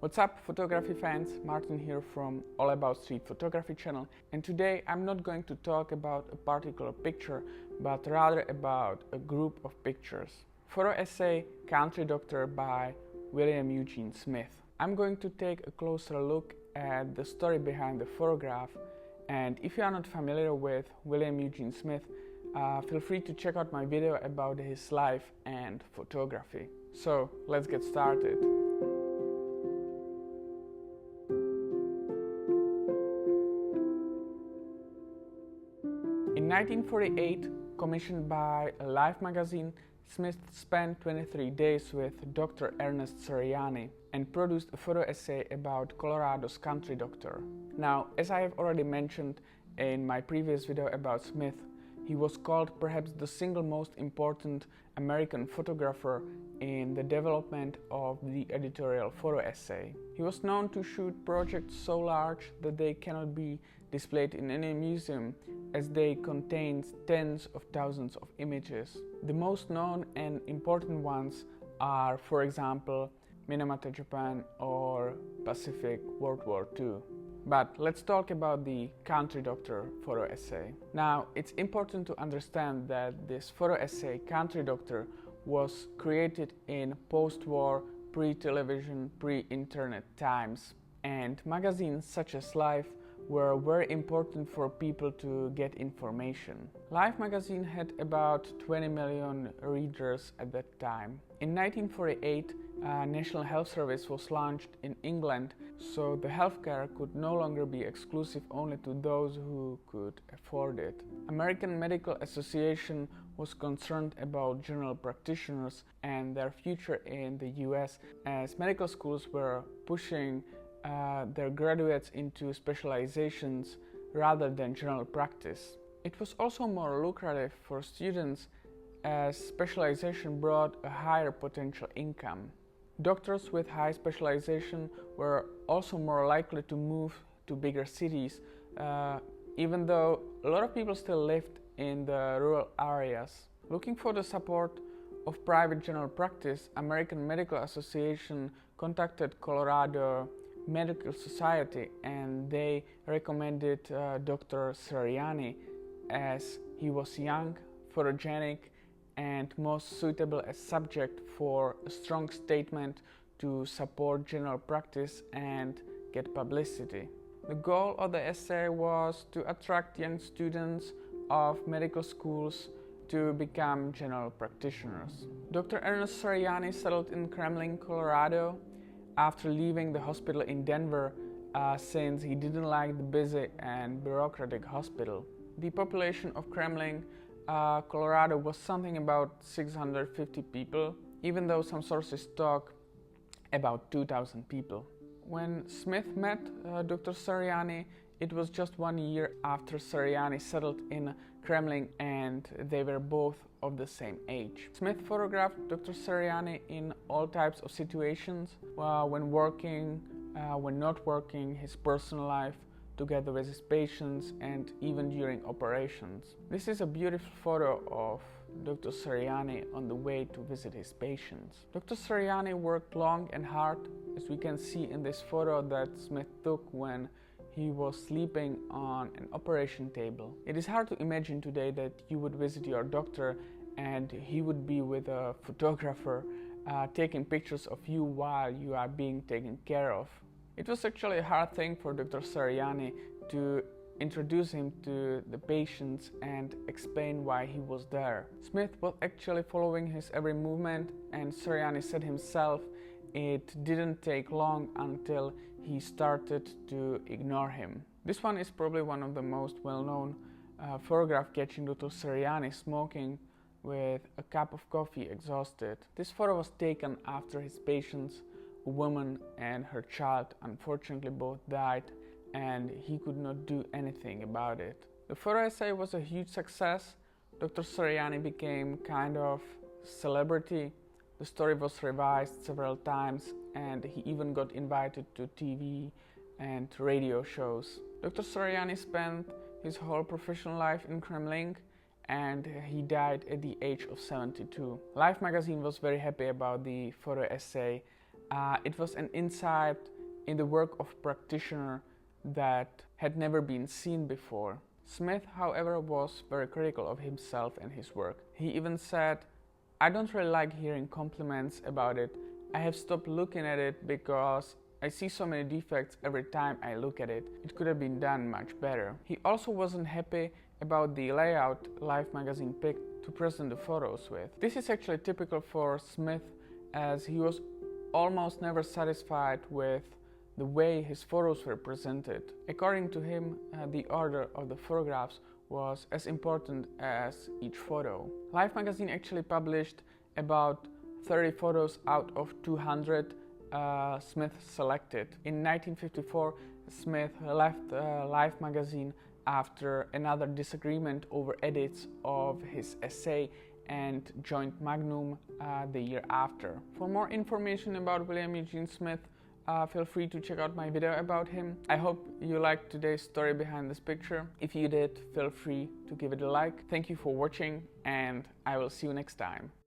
What's up, photography fans? Martin here from All About Street Photography channel, and today I'm not going to talk about a particular picture but rather about a group of pictures. Photo essay Country Doctor by William Eugene Smith. I'm going to take a closer look at the story behind the photograph, and if you are not familiar with William Eugene Smith, feel free to check out my video about his life and photography. So let's get started. In 1948, commissioned by Life magazine, Smith spent 23 days with Dr. Ernest Sirianni and produced a photo essay about Colorado's country doctor. Now, as I have already mentioned in my previous video about Smith, he was called perhaps the single most important American photographer in the development of the editorial photo essay. He was known to shoot projects so large that they cannot be displayed in any museum, as they contain tens of thousands of images. The most known and important ones are, for example, Minamata, Japan or Pacific World War II. But let's talk about the Country Doctor photo essay. Now, it's important to understand that this photo essay, Country Doctor, was created in post-war, pre-television, pre-internet times, and magazines such as Life were very important for people to get information. Life magazine had about 20 million readers at that time. In 1948, National Health Service was launched in England, so the healthcare could no longer be exclusive only to those who could afford it. American Medical Association was concerned about general practitioners and their future in the US, as medical schools were pushing their graduates into specializations rather than general practice. It was also more lucrative for students, as specialization brought a higher potential income. Doctors with high specialization were also more likely to move to bigger cities, even though a lot of people still lived in the rural areas. Looking for the support of private general practice, American Medical Association contacted Colorado Medical Society, and they recommended Dr. Sirianni, as he was young, photogenic, and most suitable as subject for a strong statement to support general practice and get publicity. The goal of the essay was to attract young students of medical schools to become general practitioners. Dr. Ernest Sirianni settled in Kremlin, Colorado after leaving the hospital in Denver, since he didn't like the busy and bureaucratic hospital. The population of Kremlin, Colorado was something about 650 people, even though some sources talk about 2,000 people. When Smith met Dr. Sirianni, it was just 1 year after Sirianni settled in Kremlin, and they were both of the same age. Smith photographed Dr. Sirianni in all types of situations, when working, when not working, his personal life, together with his patients, and even during operations. This is a beautiful photo of Dr. Sirianni on the way to visit his patients. Dr. Sirianni worked long and hard, as we can see in this photo that Smith took when he was sleeping on an operation table. It is hard to imagine today that you would visit your doctor and he would be with a photographer taking pictures of you while you are being taken care of. It was actually a hard thing for Dr. Sirianni to introduce him to the patients and explain why he was there. Smith was actually following his every movement, and Sirianni said himself it didn't take long until he started to ignore him. This one is probably one of the most well-known photographs catching Dr. Sirianni smoking with a cup of coffee, exhausted. This photo was taken after his patients, a woman and her child, unfortunately both died, and he could not do anything about it. The photo essay was a huge success. Dr. Sirianni became kind of celebrity. The story was revised several times, and he even got invited to TV and radio shows. Dr. Sirianni spent his whole professional life in Kremlin, and he died at the age of 72. Life magazine was very happy about the photo essay, It was an insight in the work of a practitioner that had never been seen before. Smith, however, was very critical of himself and his work. He even said, "I don't really like hearing compliments about it. I have stopped looking at it because I see so many defects every time I look at it. It could have been done much better." He also wasn't happy about the layout Life magazine picked to present the photos with. This is actually typical for Smith, as he was almost never satisfied with the way his photos were presented. According to him, the order of the photographs was as important as each photo. Life magazine actually published about 30 photos out of 200 Smith selected. In 1954, Smith left Life magazine after another disagreement over edits of his essay and joined Magnum the year after. For more information about William Eugene Smith, feel free to check out my video about him. I hope you liked today's story behind this picture. If you did, feel free to give it a like. Thank you for watching, and I will see you next time.